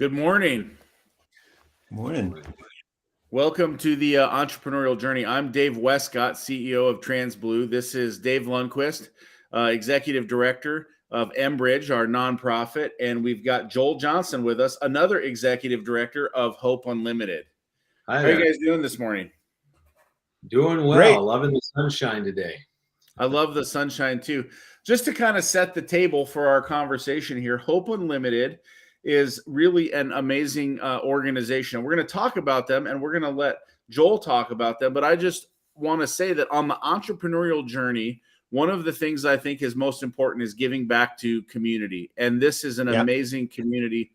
Good morning. Morning. Welcome to the Entrepreneurial Journey. I'm Dave Wescott, CEO of TransBlue. This is Dave Lundquist, Executive Director of Enbridge, our nonprofit. And we've got Joel Johnson with us, another Executive Director of Hope Unlimited. Hi How there. are you guys doing this morning? Doing well. Great. Loving the sunshine today. I love the sunshine too. Just to kind of set the table for our conversation here, Hope Unlimited is really an amazing organization. We're going to talk about them and we're going to let Joel talk about them. But I just want to say that on the entrepreneurial journey, one of the things I think is most important is giving back to community. And this is an amazing community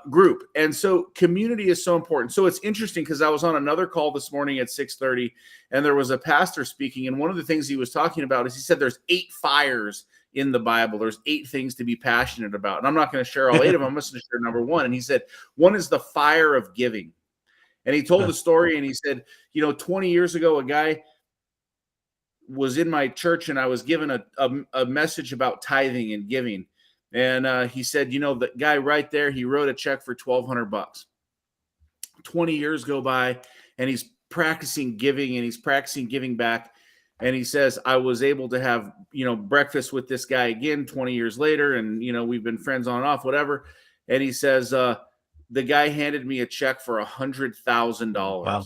group. And so community is so important. So it's interesting because I was on another call this morning at 6:30 and there was a pastor speaking. And one of the things he was talking about is he said there's 8 fires in the Bible. There's 8 things to be passionate about. And I'm not going to share all 8 of them. I'm just going to share number 1. And he said, one is the fire of giving. And he told the story and he said, 20 years ago, a guy was in my church and I was given a message about tithing and giving. And he said, the guy right there, he wrote a check for $1,200. 20 years go by and he's practicing giving and he's practicing giving back. And he says, I was able to have, breakfast with this guy again 20 years later. And, we've been friends on and off, whatever. And he says, the guy handed me a check for $100,000. Wow.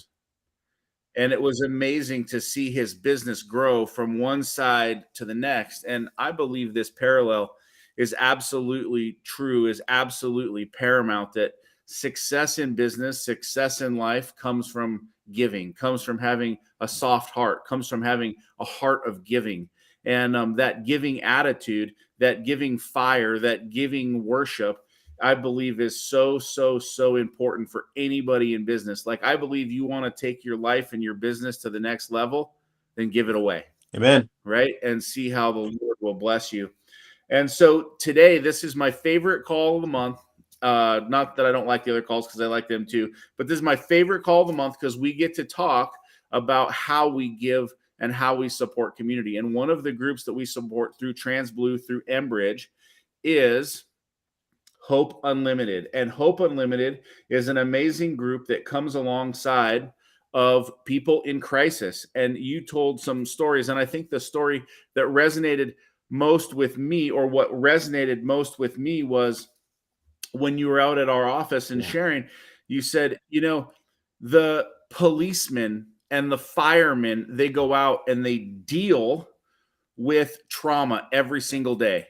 And it was amazing to see his business grow from one side to the next. And I believe this parallel is absolutely true, is absolutely paramount, that success in business, success in life comes from giving, comes from having a soft heart, comes from having a heart of giving. And that giving attitude, that giving fire, that giving worship, I believe is so, so, so important for anybody in business. Like, I believe you want to take your life and your business to the next level, then give it away. Amen. Right? And see how the Lord will bless you. And so today, this is my favorite call of the month. Not that I don't like the other calls because I like them too, but this is my favorite call of the month because we get to talk about how we give and how we support community. And one of the groups that we support through TransBlue, through Enbridge, is Hope Unlimited. And Hope Unlimited is an amazing group that comes alongside of people in crisis. And you told some stories, and I think the story that resonated most with me, or what resonated most with me, was when you were out at our office and sharing, you said, the policemen and the firemen, they go out and they deal with trauma every single day.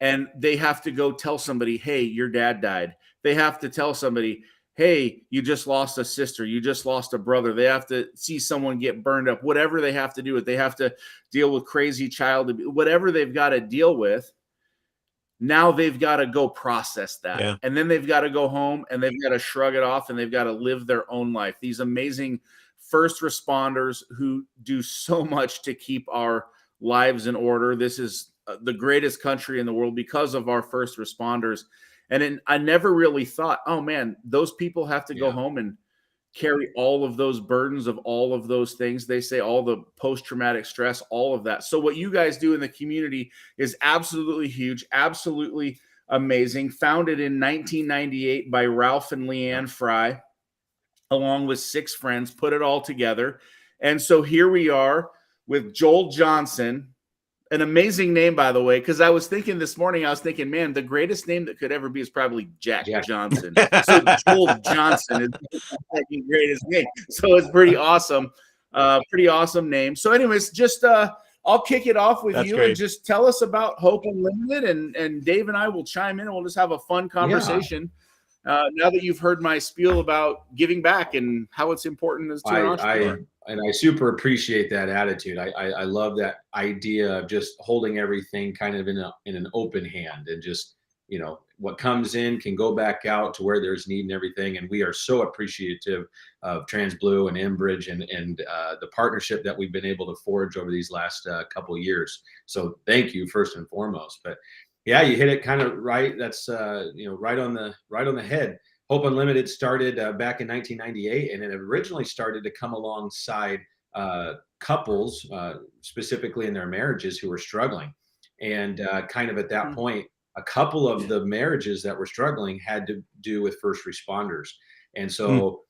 And they have to go tell somebody, hey, your dad died. They have to tell somebody, hey, you just lost a sister, you just lost a brother. They have to see someone get burned up, whatever they have to do with. They have to deal with crazy child abuse, whatever they've got to deal with. Now they've got to go process that. Yeah. And then they've got to go home and they've got to shrug it off and they've got to live their own life. These amazing first responders who do so much to keep our lives in order. This is the greatest country in the world because of our first responders. And I never really thought, oh man, those people have to go home and carry all of those burdens of all of those things. They say all the post-traumatic stress, all of that. So what you guys do in the community is absolutely huge, absolutely amazing. Founded in 1998 by Ralph and Leanne Fry, along with 6 friends, put it all together. And so here we are with Joel Johnson. An amazing name, by the way, because I was thinking this morning, man, the greatest name that could ever be is probably Jack Johnson. So Joel Johnson is the greatest name. So it's pretty awesome. Pretty awesome name. So anyways, just I'll kick it off with you and just tell us about Hope Unlimited, and Dave and I will chime in and we'll just have a fun conversation. Now that you've heard my spiel about giving back and how it's important as to an entrepreneur. I super appreciate that attitude. I love that idea of just holding everything kind of in an open hand, and just, what comes in can go back out to where there's need and everything. And we are so appreciative of TransBlue and Enbridge and the partnership that we've been able to forge over these last couple of years. So thank you first and foremost. But yeah, you hit it kind of right. That's right on the head. Hope Unlimited started back in 1998, and it originally started to come alongside couples, specifically in their marriages, who were struggling. And kind of at that point, a couple of the marriages that were struggling had to do with first responders. And so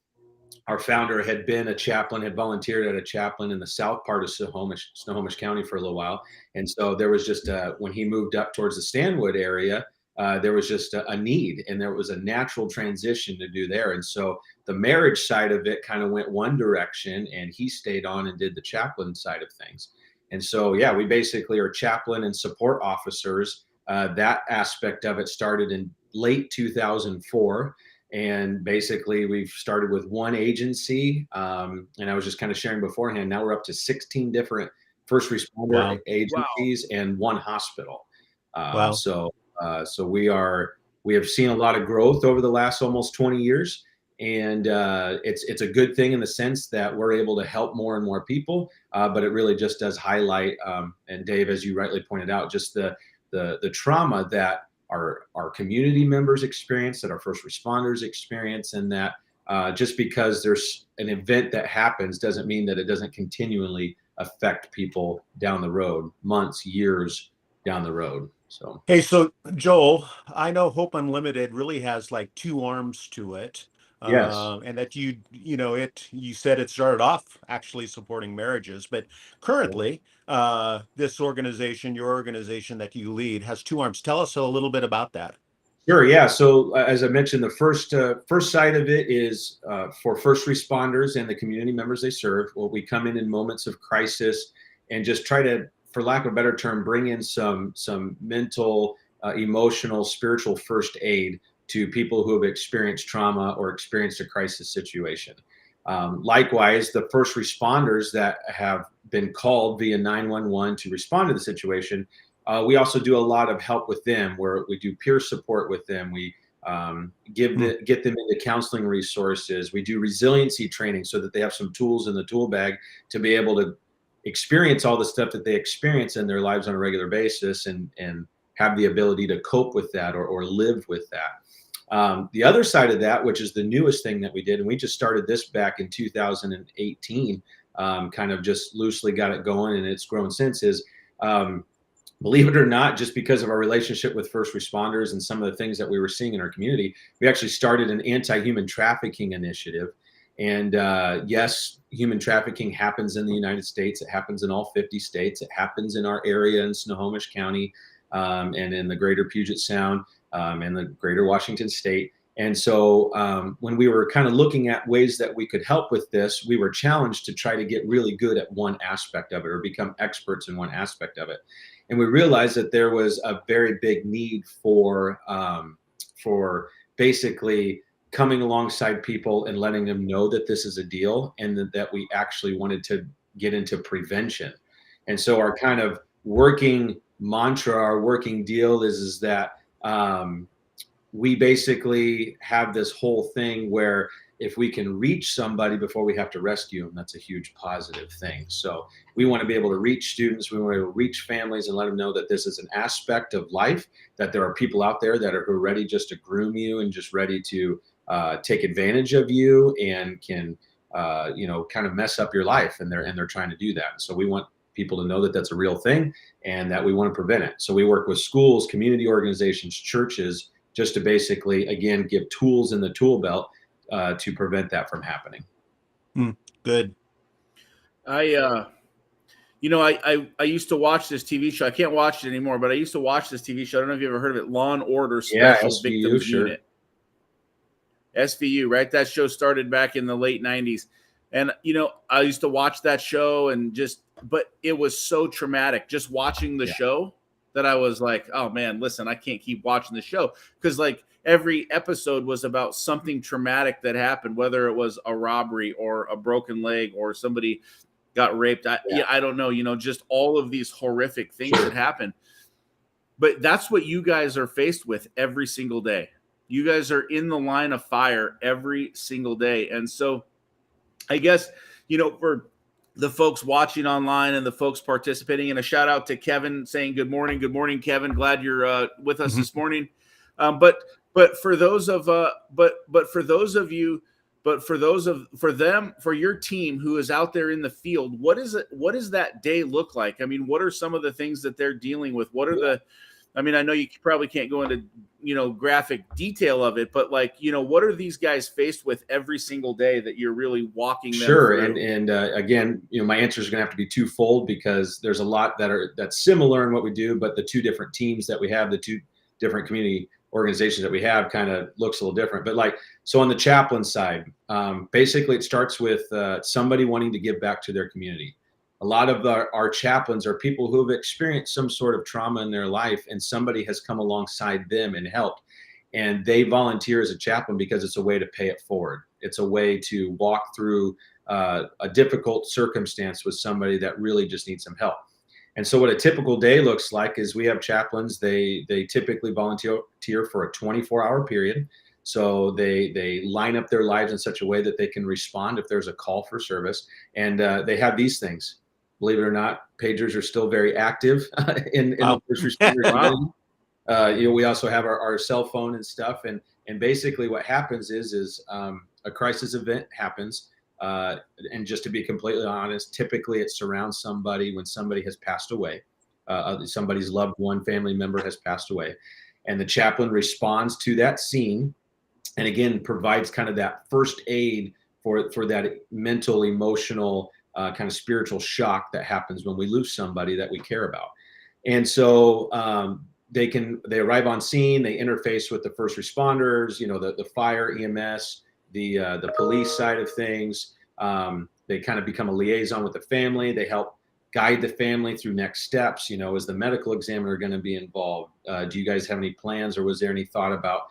our founder had been a chaplain, had volunteered at a chaplain in the south part of Snohomish County for a little while. And so there was just, when he moved up towards the Stanwood area, there was just a need, and there was a natural transition to do there. And so the marriage side of it kind of went one direction, and he stayed on and did the chaplain side of things. And so, yeah, we basically are chaplain and support officers. That aspect of it started in late 2004. And basically we've started with one agency. And I was just kind of sharing beforehand, now we're up to 16 different first responder agencies and one hospital. So we have seen a lot of growth over the last almost 20 years. And it's a good thing in the sense that we're able to help more and more people. But it really just does highlight, and Dave, as you rightly pointed out, just the trauma that our community members experience, that our first responders experience, and that just because there's an event that happens doesn't mean that it doesn't continually affect people down the road, months, years down the road. So, hey, so Joel, I know Hope Unlimited really has like two arms to it. Yes. And that you said it started off actually supporting marriages, but currently this organization, your organization that you lead, has two arms. Tell us a little bit about that. Sure. Yeah. So as I mentioned, the first side of it is for first responders and the community members they serve. Well, we come in moments of crisis and just try to, for lack of a better term, bring in some mental, emotional, spiritual first aid to people who have experienced trauma or experienced a crisis situation. Likewise, the first responders that have been called via 911 to respond to the situation, we also do a lot of help with them, where we do peer support with them. We get them into counseling resources. We do resiliency training so that they have some tools in the tool bag to be able to experience all the stuff that they experience in their lives on a regular basis, and have the ability to cope with that or live with that. The other side of that, which is the newest thing that we did, and we just started this back in 2018, kind of just loosely got it going, and it's grown since, is believe it or not, just because of our relationship with first responders and some of the things that we were seeing in our community, we actually started an anti-human trafficking initiative. And yes, human trafficking happens in the United States. It happens in all 50 states. It happens in our area in Snohomish County, and in the greater Puget Sound, and the greater Washington state. And so when we were kind of looking at ways that we could help with this, we were challenged to try to get really good at one aspect of it, or become experts in one aspect of it. And we realized that there was a very big need for basically coming alongside people and letting them know that this is a deal, and that we actually wanted to get into prevention. And so our kind of working mantra, our working deal is that we basically have this whole thing where if we can reach somebody before we have to rescue them, that's a huge positive thing. So we want to be able to reach students, we want to reach families and let them know that this is an aspect of life, that there are people out there that are ready just to groom you and just ready to take advantage of you, and can kind of mess up your life, and they're trying to do that. So we want people to know that that's a real thing, and that we want to prevent it. So we work with schools, community organizations, churches, just to basically, again, give tools in the tool belt to prevent that from happening. Good. I used to watch this TV show. I can't watch it anymore, but I used to watch this TV show. I don't know if you ever heard of it. Law and Order Special Victims Unit. SVU, right? That show started back in the late 90s. And, I used to watch that show but it was so traumatic just watching the show that I was like, oh man, listen, I can't keep watching the show. Because like every episode was about something traumatic that happened, whether it was a robbery or a broken leg or somebody got raped. I don't know, just all of these horrific things that happen. But that's what you guys are faced with every single day. You guys are in the line of fire every single day. And so I guess, for the folks watching online and the folks participating, and a shout out to Kevin saying good morning. Good morning, Kevin. Glad you're with us this morning. But for your team who is out there in the field, what does that day look like? I mean, what are some of the things that they're dealing with? What are I mean, I know you probably can't go into, graphic detail of it, but like, what are these guys faced with every single day that you're really walking them Sure. through? And again, my answer is going to have to be twofold, because there's a lot that's similar in what we do, but the two different teams that we have, the two different community organizations that we have, kind of looks a little different. But so on the chaplain side, basically it starts with somebody wanting to give back to their community. A lot of our chaplains are people who have experienced some sort of trauma in their life, and somebody has come alongside them and helped. And they volunteer as a chaplain because it's a way to pay it forward. It's a way to walk through a difficult circumstance with somebody that really just needs some help. And so what a typical day looks like is we have chaplains. They typically volunteer for a 24-hour period. So they line up their lives in such a way that they can respond if there's a call for service. And they have these things. Believe it or not, pagers are still very active in the first responders. Wow. We also have our cell phone and stuff. And basically what happens is a crisis event happens. And just to be completely honest, typically it surrounds somebody when somebody has passed away. Somebody's loved one, family member has passed away. And the chaplain responds to that scene, and again, provides kind of that first aid for that mental, emotional, kind of spiritual shock that happens when we lose somebody that we care about. And so they arrive on scene, they interface with the first responders, the fire, EMS, the police side of things. They kind of become a liaison with the family. They help guide the family through next steps. Is the medical examiner going to be involved? Do you guys have any plans, or was there any thought about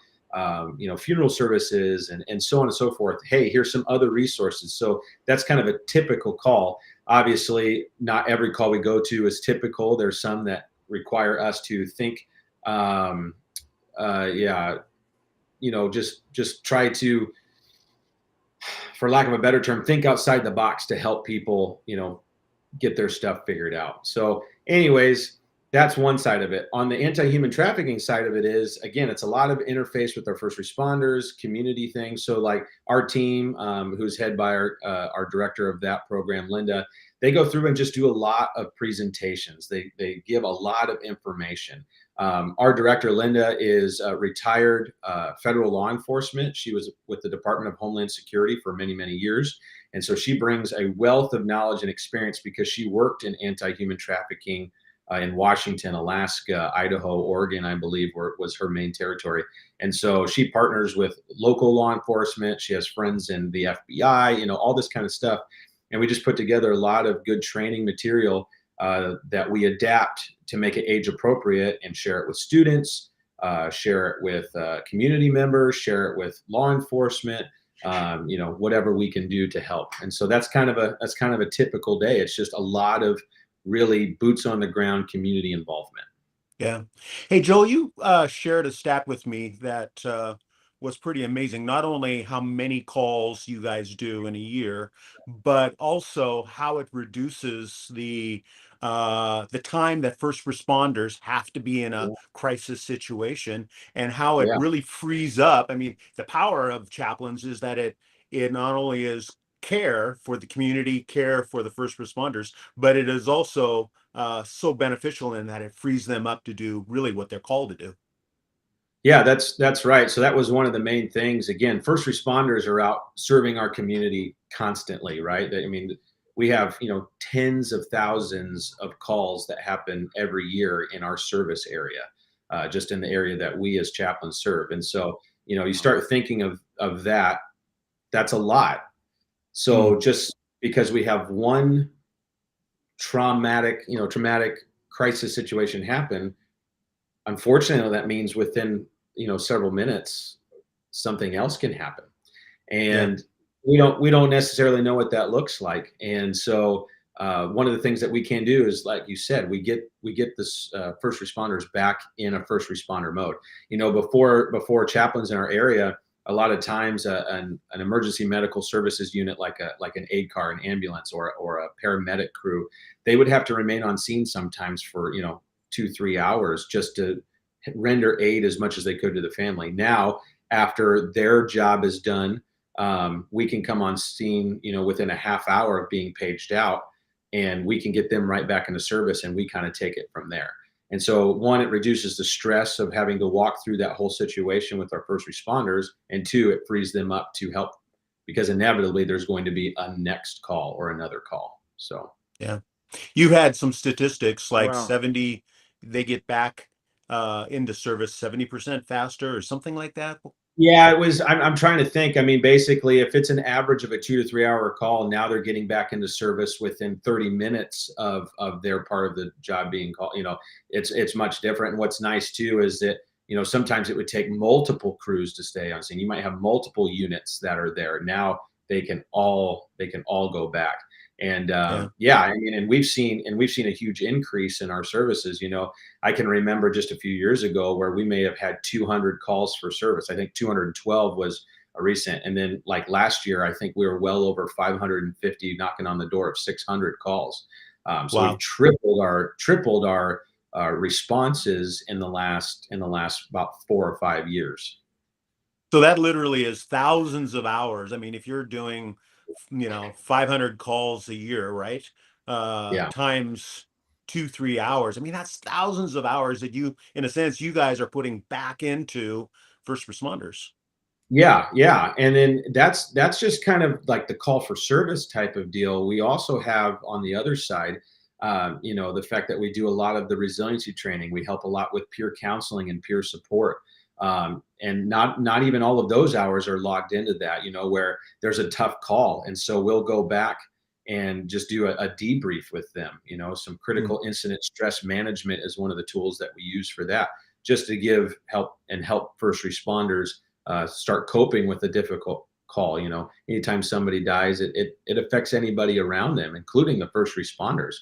funeral services and so on and so forth? Hey, here's some other resources. So that's kind of a typical call. Obviously, not every call we go to is typical. There's some that require us to think, just try to, for lack of a better term, think outside the box to help people, get their stuff figured out. So anyways, that's one side of it. On the anti-human trafficking side of it is, again, it's a lot of interface with our first responders, community things. So like our team, who's head by our director of that program, Linda, they go through and just do a lot of presentations. They give a lot of information. Our director, Linda, is retired federal law enforcement. She was with the Department of Homeland Security for many, many years. And so she brings a wealth of knowledge and experience because she worked in anti-human trafficking in Washington, Alaska, Idaho, Oregon, I believe, was her main territory. And so she partners with local law enforcement. She has friends in the FBI, all this kind of stuff. And we just put together a lot of good training material that we adapt to make it age appropriate and share it with students, share it with community members, share it with law enforcement, whatever we can do to help. And so that's kind of a typical day. It's just a lot of really boots on the ground community involvement. Yeah. Hey, Joel, you shared a stat with me that was pretty amazing. Not only how many calls you guys do in a year, but also how it reduces the time that first responders have to be in a crisis situation, and how it really frees up. I mean, the power of chaplains is that it not only is care for the community, care for the first responders, but it is also so beneficial in that it frees them up to do really what they're called to do. Yeah, that's right. So that was one of the main things. Again, first responders are out serving our community constantly, right? I mean, we have, tens of thousands of calls that happen every year in our service area, just in the area that we as chaplains serve. And so, you start thinking of that, that's a lot. So just because we have one traumatic crisis situation happen, unfortunately, that means within, several minutes, something else can happen. And we don't necessarily know what that looks like. And so one of the things that we can do is, like you said, we get this first responders back in a first responder mode. Before chaplains in our area, a lot of times an emergency medical services unit, like an aid car, an ambulance, or a paramedic crew, they would have to remain on scene sometimes for 2-3 hours just to render aid as much as they could to the family. Now, after their job is done, we can come on scene, within a half hour of being paged out, and we can get them right back into service, and we kind of take it from there. And so one, it reduces the stress of having to walk through that whole situation with our first responders. And two, it frees them up to help, because inevitably there's going to be a next call or another call. So, Yeah. You had some statistics like Wow. 70, they get back into service 70% faster or something like that. yeah, it was. I'm trying to think. I mean, basically, if it's an average of a 2 to 3 hour call, now they're getting back into service within 30 minutes of their part of the job being called. It's much different. And what's nice too is that sometimes it would take multiple crews to stay on scene. You might have multiple units that are there. Now they can all go back. And yeah, I mean, and we've seen a huge increase in our services. I can remember just a few years ago where we may have had 200 calls for service. I think 212 was a recent. And then like last year, I think we were well over 550, knocking on the door of 600 calls. So Wow. we've tripled our responses in the last about 4 or 5 years. So that literally is thousands of hours. I mean, if you're doing, 500 calls a year, right? Yeah. Times 2-3 hours. I mean, that's thousands of hours that in a sense, you guys are putting back into first responders. Yeah. And then that's just kind of like the call for service type of deal. We also have on the other side, the fact that we do a lot of the resiliency training. We help a lot with peer counseling and peer support. And not even all of those hours are logged into that, where there's a tough call. And so we'll go back and just do a debrief with them. Some critical incident stress management is one of the tools that we use for that, just to help first responders start coping with a difficult call. Anytime somebody dies, it affects anybody around them, including the first responders.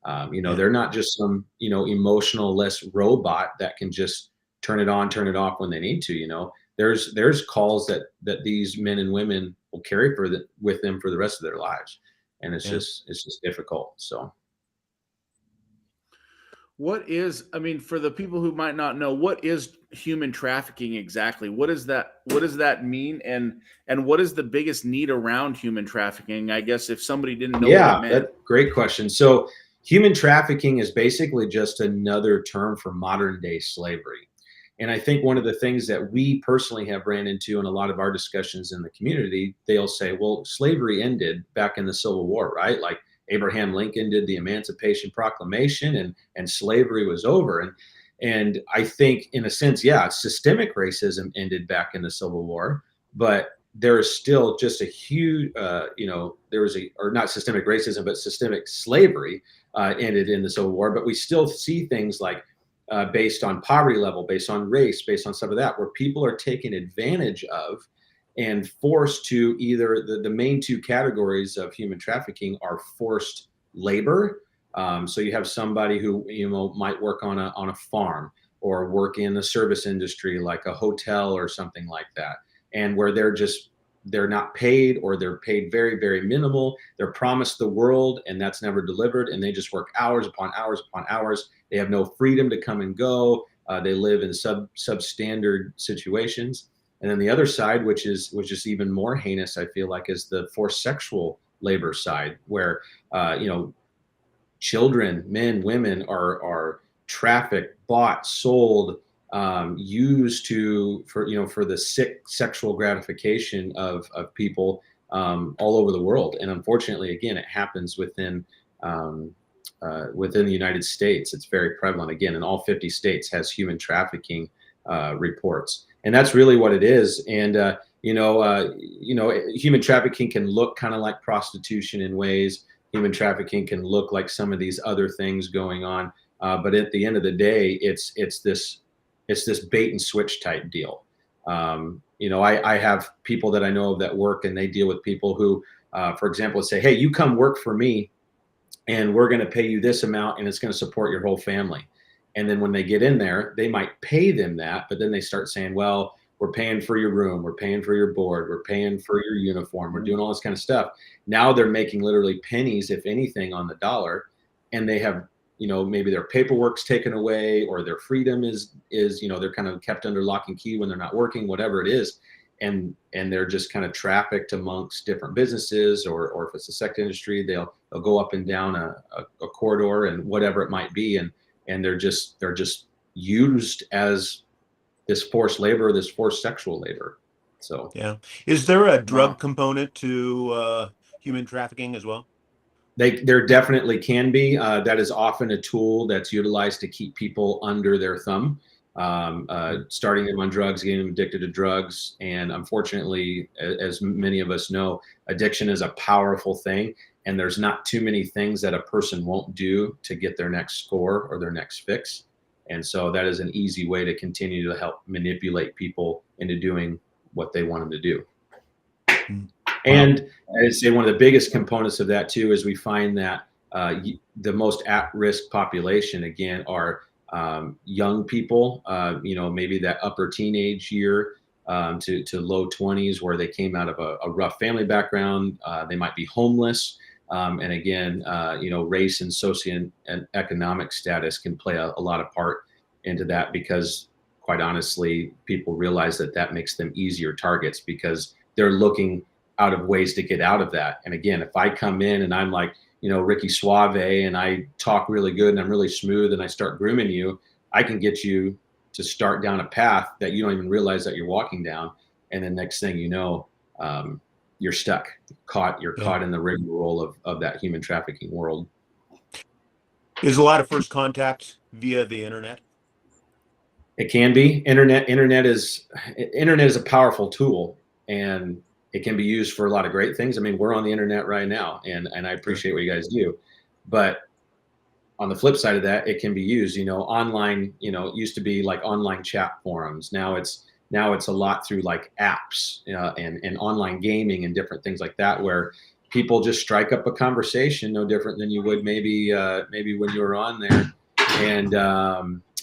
They're not just some, emotional-less robot that can just turn it on, turn it off when they need to. There's calls that these men and women will carry with them for the rest of their lives. And it's just difficult. So. I mean, for the people who might not know, what is human trafficking exactly? What does that mean? And what is the biggest need around human trafficking? I guess if somebody didn't know what it meant. That's a great question. So human trafficking is basically just another term for modern day slavery. And I think one of the things that we personally have ran into in a lot of our discussions in the community, they'll say, well, slavery ended back in the Civil War, right? Like Abraham Lincoln did the Emancipation Proclamation and slavery was over. And I think in a sense, yeah, systemic racism ended back in the Civil War, but there is still just a huge, or not systemic racism, but systemic slavery ended in the Civil War. But we still see things like based on poverty level, based on race, based on some of that, where people are taken advantage of and forced to either the main two categories of human trafficking are forced labor. So you have somebody who might work on a farm or work in the service industry like a hotel or something like that, and where they're not paid, or they're paid very, very minimal. They're promised the world and that's never delivered, and they just work hours upon hours upon hours. They have no freedom to come and go. They live in substandard situations. And then the other side, which is even more heinous, I feel like, is the forced sexual labor side, where children, men, women are trafficked, bought, sold, used for the sick sexual gratification of people all over the world. And unfortunately, again, it happens within the United States. It's very prevalent. Again, in all 50 states has human trafficking reports, and that's really what it is. And human trafficking can look kind of like prostitution in ways. Human trafficking can look like some of these other things going on, but at the end of the day, it's this bait and switch type deal. I have people that I know of that work, and they deal with people who, for example, say, hey, you come work for me and we're going to pay you this amount and it's going to support your whole family. And then when they get in there, they might pay them that, but then they start saying, well, we're paying for your room, we're paying for your board, we're paying for your uniform, we're doing all this kind of stuff. Now they're making literally pennies, if anything, on the dollar, and they have, maybe their paperwork's taken away, or their freedom is they're kind of kept under lock and key when they're not working, whatever it is. And they're just kind of trafficked amongst different businesses, or if it's the sex industry, they'll go up and down a corridor and whatever it might be. And and they're just used as this forced labor, this forced sexual labor. So Yeah. Is there a drug Wow. component to human trafficking as well? there definitely can be. That is often a tool that's utilized to keep people under their thumb, starting them on drugs, getting them addicted to drugs. And unfortunately, as many of us know, addiction is a powerful thing. And there's not too many things that a person won't do to get their next score or their next fix. And so that is an easy way to continue to help manipulate people into doing what they want them to do. And I'd say one of the biggest components of that too is we find that the most at-risk population again are young people. Maybe that upper teenage year to low 20s, where they came out of a rough family background. They might be homeless, and again, race and socioeconomic status can play a lot of part into that, because quite honestly, people realize that makes them easier targets because they're looking out of ways to get out of that. And again, if I come in and I'm like, Ricky Suave, and I talk really good and I'm really smooth and I start grooming you, I can get you to start down a path that you don't even realize that you're walking down. And then next thing you know, you're stuck, you're caught in the rigmarole of that human trafficking world. Is a lot of first contact via the internet? It can be. Internet is a powerful tool, and it can be used for a lot of great things. I mean, we're on the internet right now, and I appreciate what you guys do. But on the flip side of that, it can be used, online, it used to be like online chat forums. Now it's a lot through like apps and online gaming and different things like that, where people just strike up a conversation no different than you would maybe when you were on there. And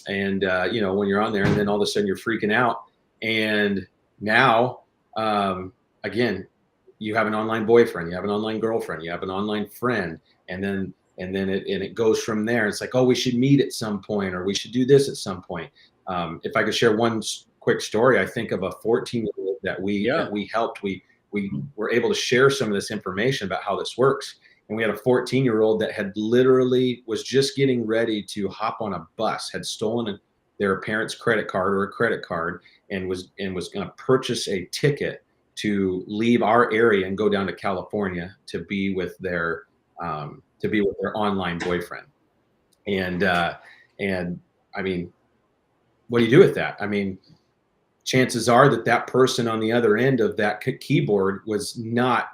when you're on there and then all of a sudden you're freaking out. And now, again, you have an online boyfriend, you have an online girlfriend, you have an online friend, and then it goes from there. It's like, oh, we should meet at some point, or we should do this at some point. If I could share one quick story, I think of a 14-year-old that we helped. We were able to share some of this information about how this works. And we had a 14-year-old that had literally was just getting ready to hop on a bus, had stolen their parents' credit card or a credit card, and was going to purchase a ticket to leave our area and go down to California to be with their online boyfriend. And I mean, what do you do with that? I mean, chances are that person on the other end of that keyboard was not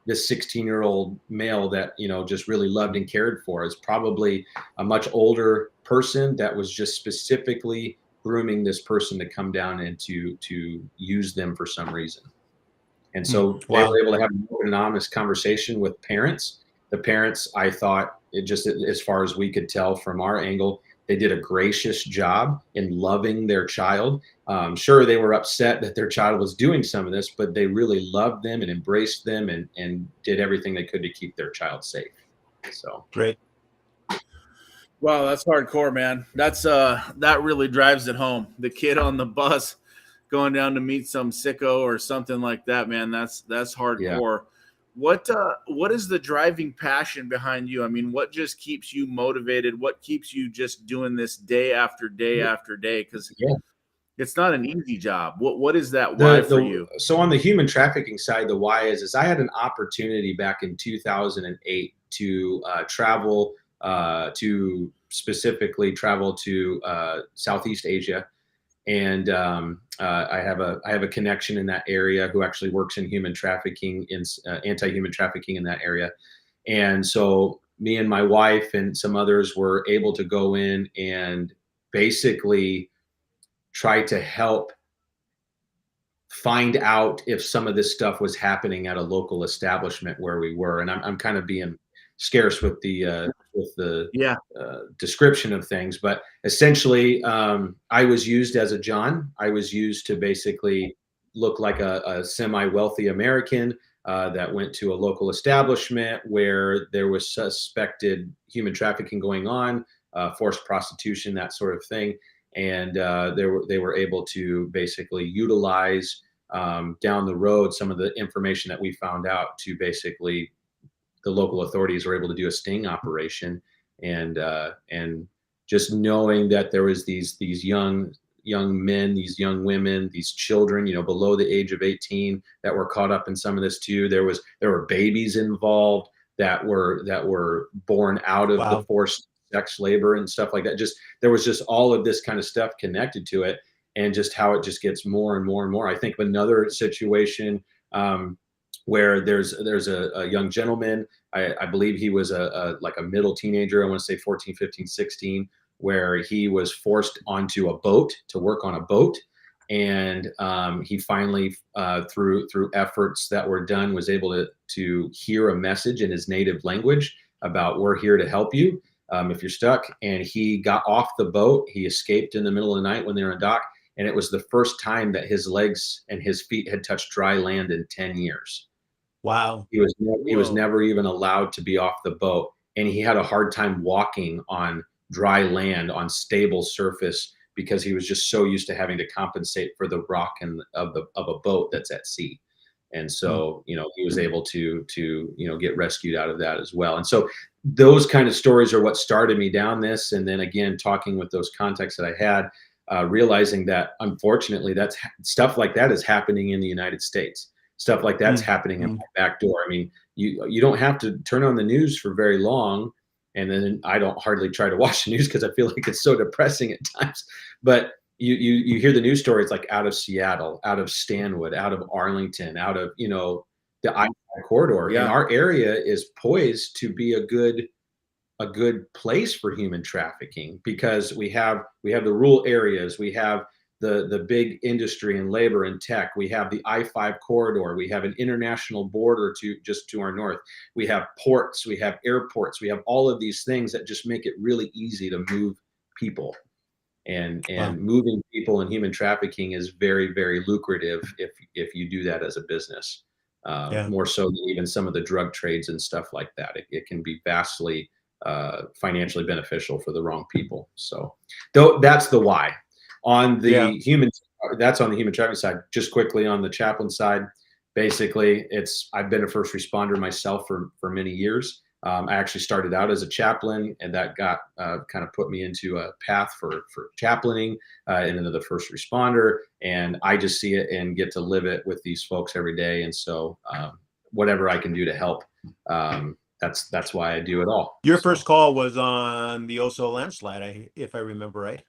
this 16-year-old male that, just really loved and cared for. Is probably a much older person that was just specifically grooming this person to come down and to use them for some reason. And so they were able to have an open and honest conversation with parents. The parents, I thought, as far as we could tell from our angle, they did a gracious job in loving their child. Sure, they were upset that their child was doing some of this, but they really loved them and embraced them and did everything they could to keep their child safe. So great. Wow, that's hardcore, man. That's that really drives it home. The kid on the bus going down to meet some sicko or something like that, man. That's hardcore. Yeah. What is the driving passion behind you? I mean, what just keeps you motivated? What keeps you just doing this day after day after day? Because it's not an easy job. What is that why for you? So on the human trafficking side, the why is I had an opportunity back in 2008 to travel to Southeast Asia. And I have a connection in that area who actually works in human trafficking, in anti-human trafficking in that area. And so me and my wife and some others were able to go in and basically try to help find out if some of this stuff was happening at a local establishment where we were. And I'm kind of being scarce with the description of things, but essentially I was used as a John. I was used to basically look like a semi-wealthy American that went to a local establishment where there was suspected human trafficking going on, forced prostitution, that sort of thing. And they were able to basically utilize down the road some of the information that we found out to basically the local authorities were able to do a sting operation and just knowing that there was these young men, these young women, these children, below the age of 18 that were caught up in some of this too. There were babies involved that were born out of the forced sex labor and stuff like that. There was just all of this kind of stuff connected to it, and just how it just gets more and more and more. I think of another situation where there's a young gentleman, I believe he was like a middle teenager, I want to say 14, 15, 16, where he was forced onto a boat to work on a boat. And he finally, through efforts that were done, was able to hear a message in his native language about, we're here to help you if you're stuck. And he got off the boat. He escaped in the middle of the night when they were on dock. And it was the first time that his legs and his feet had touched dry land in 10 years. Wow. He was never even allowed to be off the boat. And he had a hard time walking on dry land, on stable surface, because he was just so used to having to compensate for the rock and of a boat that's at sea. And so, he was able to get rescued out of that as well. And so those kind of stories are what started me down this. And then again, talking with those contacts that I had, realizing that unfortunately that's stuff like that is happening in the United States. Stuff like that's happening in my back door. I mean, you don't have to turn on the news for very long. And then I don't hardly try to watch the news because I feel like it's so depressing at times. But you hear the news stories like out of Seattle, out of Stanwood, out of Arlington, out of the I-5 corridor. Yeah. And our area is poised to be a good place for human trafficking, because we have the rural areas, we have the big industry and labor and tech. We have the I-5 corridor. We have an international border just to our north. We have ports. We have airports. We have all of these things that just make it really easy to move people. And moving people and human trafficking is very, very lucrative if you do that as a business. More so than even some of the drug trades and stuff like that. It can be vastly financially beneficial for the wrong people. So that's the why. On the that's on the human trafficking side. Just quickly on the chaplain side, basically, I've been a first responder myself for many years. I actually started out as a chaplain, and that got kind of put me into a path for chaplaining and into the first responder. And I just see it and get to live it with these folks every day. And so whatever I can do to help, that's why I do it all. Your first call was on the Oso landslide, if I remember right.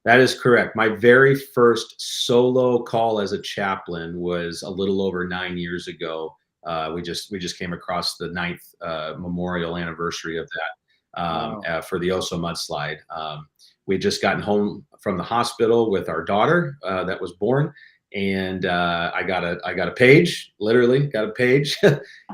That is correct. My very first solo call as a chaplain was a little over 9 years ago. We just came across the 9th memorial anniversary of that for the Oso mudslide. We had just gotten home from the hospital with our daughter that was born, and I got a page, literally got a page,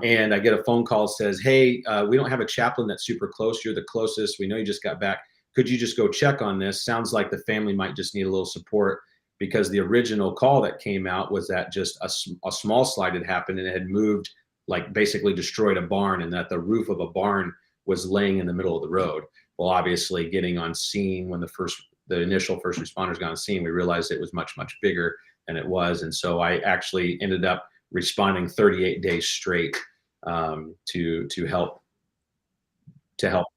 and I get a phone call that says, "Hey, we don't have a chaplain that's super close. You're the closest. We know you just got back. Could you just go check on this? Sounds like the family might just need a little support," because the original call that came out was that just a small slide had happened and it had moved, like basically destroyed a barn, and that the roof of a barn was laying in the middle of the road. Well, obviously getting on scene when the initial first responders got on scene, we realized it was much, much bigger than it was. And so I actually ended up responding 38 days straight to help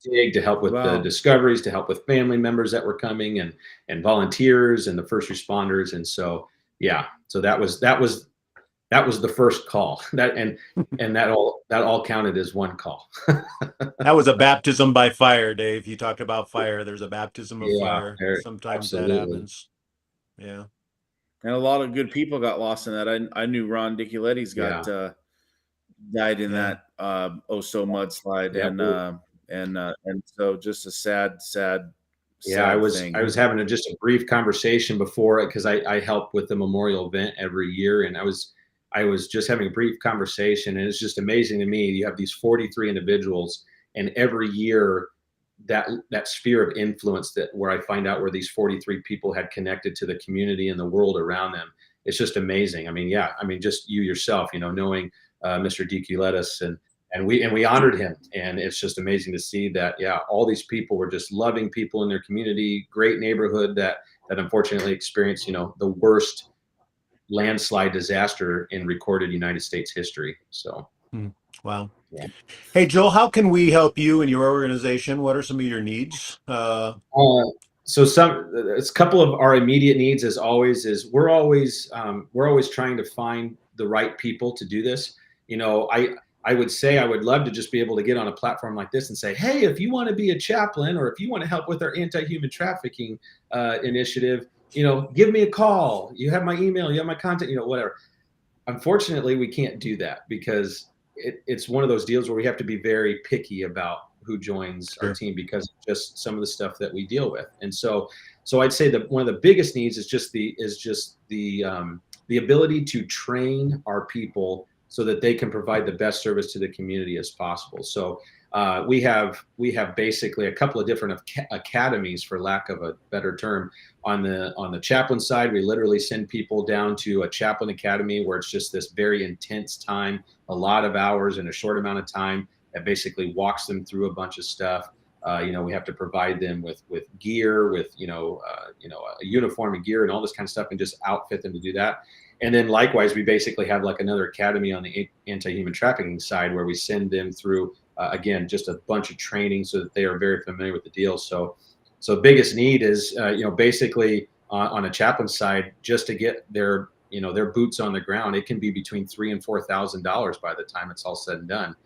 dig, to help with the discoveries, to help with family members that were coming, and volunteers and the first responders. And so, so that was the first call. That all counted as one call. That was a baptism by fire, Dave. You talked about fire. There's a baptism of fire. Sometimes absolutely. that happens. Yeah. And a lot of good people got lost in that. I knew Ron Diculetti's died in that Oso mudslide, and so just a sad I was thing. having just a brief conversation before it, because I help with the memorial event every year, and I was just having a brief conversation, and it's just amazing to me. You have these 43 individuals, and every year that sphere of influence where I find out where these 43 people had connected to the community and the world around them. It's just amazing. I mean, just you yourself, knowing Mr. Diculettis, and we honored him, and it's just amazing to see that all these people were just loving people in their community, great neighborhood that unfortunately experienced the worst landslide disaster in recorded United States history. So wow. Hey, Joel, how can we help you and your organization? What are some of your needs? So it's a couple of our immediate needs, as always, is we're always trying to find the right people to do this. I would say I would love to just be able to get on a platform like this and say, hey, if you want to be a chaplain, or if you want to help with our anti-human trafficking initiative, give me a call. You have my email, you have my contact, whatever. Unfortunately, we can't do that because it's one of those deals where we have to be very picky about who joins our team because of just some of the stuff that we deal with. And so I'd say that one of the biggest needs is just the ability to train our people so that they can provide the best service to the community as possible. So we have basically a couple of different academies, for lack of a better term. On the chaplain side, we literally send people down to a chaplain academy where it's just this very intense time, a lot of hours in a short amount of time, that basically walks them through a bunch of stuff. We have to provide them with gear, with a uniform and gear and all this kind of stuff, and just outfit them to do that. And then likewise, we basically have like another academy on the anti-human trafficking side where we send them through again just a bunch of training so that they are very familiar with the deal. So biggest need is basically on a chaplain side, just to get their boots on the ground. It can be between $3,000 and $4,000 by the time it's all said and done.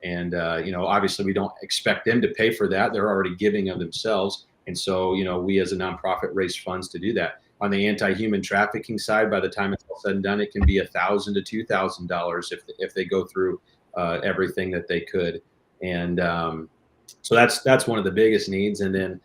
And obviously we don't expect them to pay for that. They're already giving of themselves. And so we as a nonprofit raise funds to do that. On the anti-human trafficking side, by the time it's all said and done, it can be $1,000 to $2,000 if they go through everything that they could. And so that's one of the biggest needs. And then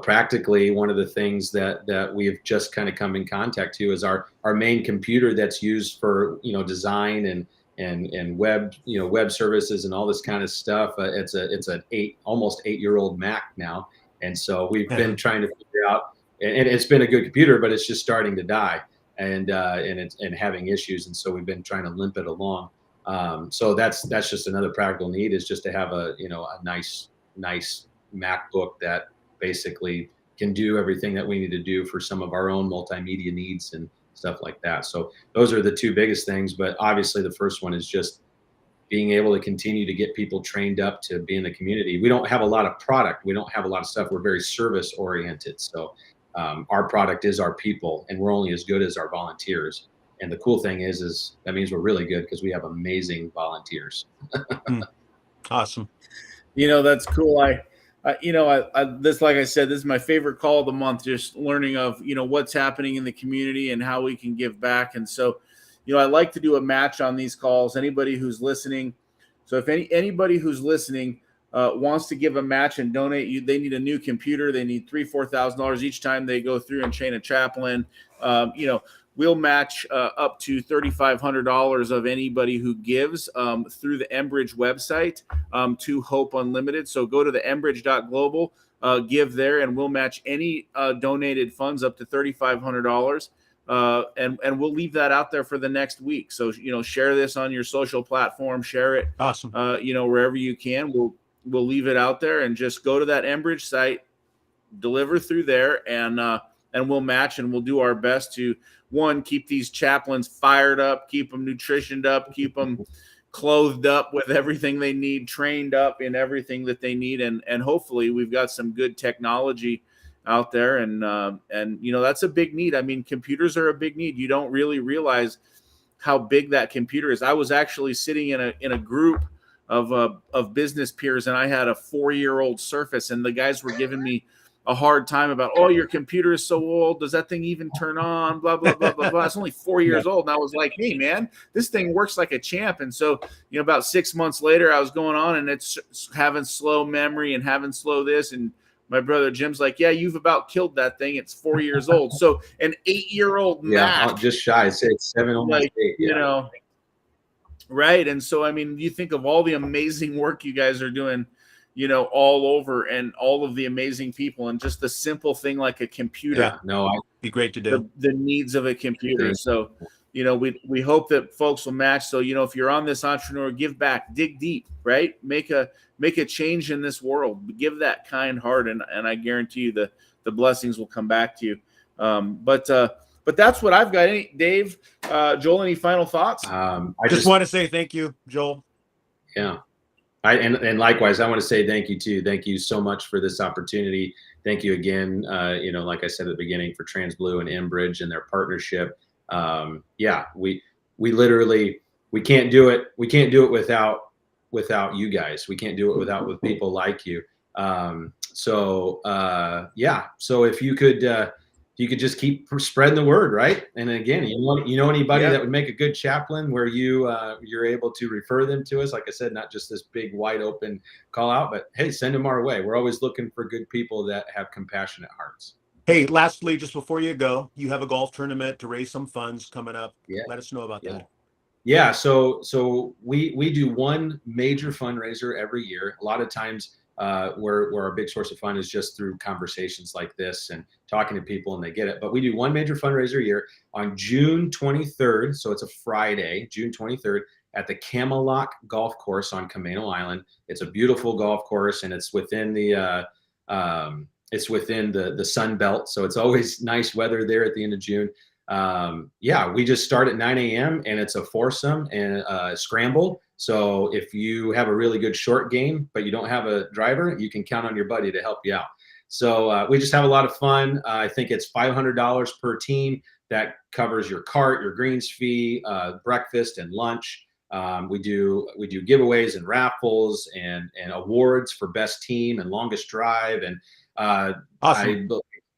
practically one of the things that we've just kind of come in contact to is our main computer that's used for design and web web services and all this kind of stuff. It's an almost 8-year-old Mac now, and so we've been trying to figure out. And it's been a good computer, but it's just starting to die and having issues, and so we've been trying to limp it along. So that's just another practical need, is just to have a nice MacBook that basically can do everything that we need to do for some of our own multimedia needs and stuff like that. So those are the two biggest things. But obviously the first one is just being able to continue to get people trained up to be in the community. We don't have a lot of product. We don't have a lot of stuff. We're very service oriented. So our product is our people, and we're only as good as our volunteers. And the cool thing is that means we're really good because we have amazing volunteers. Awesome. That's cool. I this, like I said, this is my favorite call of the month, just learning of, what's happening in the community and how we can give back. And so, I like to do a match on these calls. Anybody who's listening. So if anybody who's listening wants to give a match and donate, they need a new computer. They need $3,000-$4,000 each time they go through and train a chaplain. We'll match up to $3,500 of anybody who gives through the Enbridge website to Hope Unlimited. So go to the enbridge.global, give there, and we'll match any donated funds up to $3,500. And we'll leave that out there for the next week. So, share this on your social platform, share it, awesome. Wherever you can. We'll leave it out there, and just go to that Enbridge site, deliver through there, and we'll match, and we'll do our best to, one, keep these chaplains fired up, keep them nutritioned up, keep them clothed up with everything they need, trained up in everything that they need. And hopefully we've got some good technology out there. And that's a big need. I mean, computers are a big need. You don't really realize how big that computer is. I was actually sitting in a group of business peers, and I had a 4-year-old Surface, and the guys were giving me a hard time about, your computer is so old. Does that thing even turn on? Blah, blah, blah, blah, blah. It's only 4 years old. And I was like, hey, man, this thing works like a champ. And so, about 6 months later, I was going on, and it's having slow memory and having slow this. And my brother Jim's like, yeah, you've about killed that thing. It's 4 years old. So an 8-year-old Mac. Just shy. I'd say it's 7, almost 8. Yeah. Right. And so, I mean, you think of all the amazing work you guys are doing, all over, and all of the amazing people, and just the simple thing like a computer. Yeah, no, it'd be great to do. The needs of a computer. So, we hope that folks will match. So, if you're on this entrepreneur, give back, dig deep, right? Make a change in this world. Give that kind heart, and I guarantee you the blessings will come back to you. But that's what I've got. Dave, Joel, any final thoughts? I just want to say thank you, Joel. Yeah. And likewise, I want to say thank you too. Thank you so much for this opportunity. Thank you again. Like I said at the beginning, for TransBlue and Enbridge and their partnership. Yeah, we literally, we can't do it. We can't do it without you guys. We can't do it with people like you. Yeah. So if you could just keep spreading the word, right? And again, you know anybody that would make a good chaplain, where you're able to refer them to us. Like I said, not just this big wide open call out, but hey, send them our way. We're always looking for good people that have compassionate hearts. Hey, lastly, just before you go, you have a golf tournament to raise some funds coming up. Yeah. Let us know about that. Yeah, so we do one major fundraiser every year. A lot of times, where our big source of fund is just through conversations like this and talking to people, and they get it. But we do one major fundraiser a year on June 23rd. So it's a Friday, June 23rd, at the Camelot Golf Course on Camano Island. It's a beautiful golf course, and it's within the Sun Belt. So it's always nice weather there at the end of June. Yeah, we just start at 9 a.m. and it's a foursome and a scramble. So if you have a really good short game, but you don't have a driver, you can count on your buddy to help you out. So we just have a lot of fun. I think it's $500 per team. That covers your cart, your greens fee, breakfast and lunch. We do giveaways and raffles and awards for best team and longest drive. And Awesome.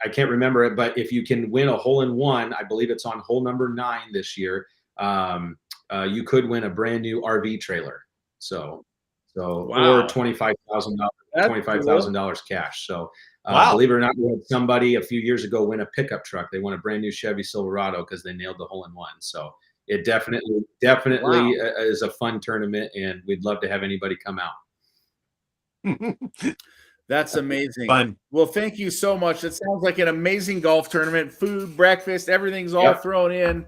I can't remember it, but if you can win a hole-in-one, I believe it's on hole number 9 this year, you could win a brand new RV trailer. So Wow. or $25,000 cash. So Wow. believe it or not, we had somebody a few years ago win a pickup truck. They won a brand new Chevy Silverado because they nailed the hole-in-one. So it definitely is a fun tournament, and we'd love to have anybody come out. That's amazing. Fun. Well, thank you so much. It sounds like an amazing golf tournament. Food, breakfast, everything's all thrown in,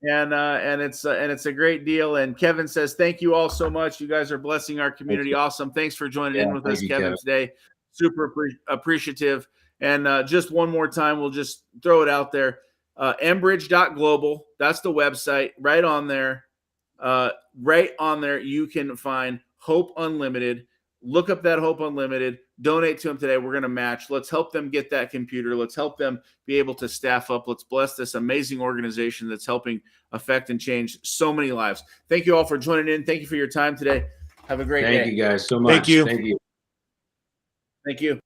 and it's a great deal. And Kevin says, "Thank you all so much. You guys are blessing our community. Awesome. Thanks for joining in with us, Kevin, today. Super appreciative." And just one more time, we'll just throw it out there. Enbridge.global. That's the website. Right on there. You can find Hope Unlimited. Look up that Hope Unlimited. Donate to them today. We're going to match. Let's help them get that computer. Let's help them be able to staff up. Let's bless this amazing organization that's helping affect and change so many lives. Thank you all for joining in. Thank you for your time today. Have a great day. Thank you guys so much. Thank you. Thank you. Thank you.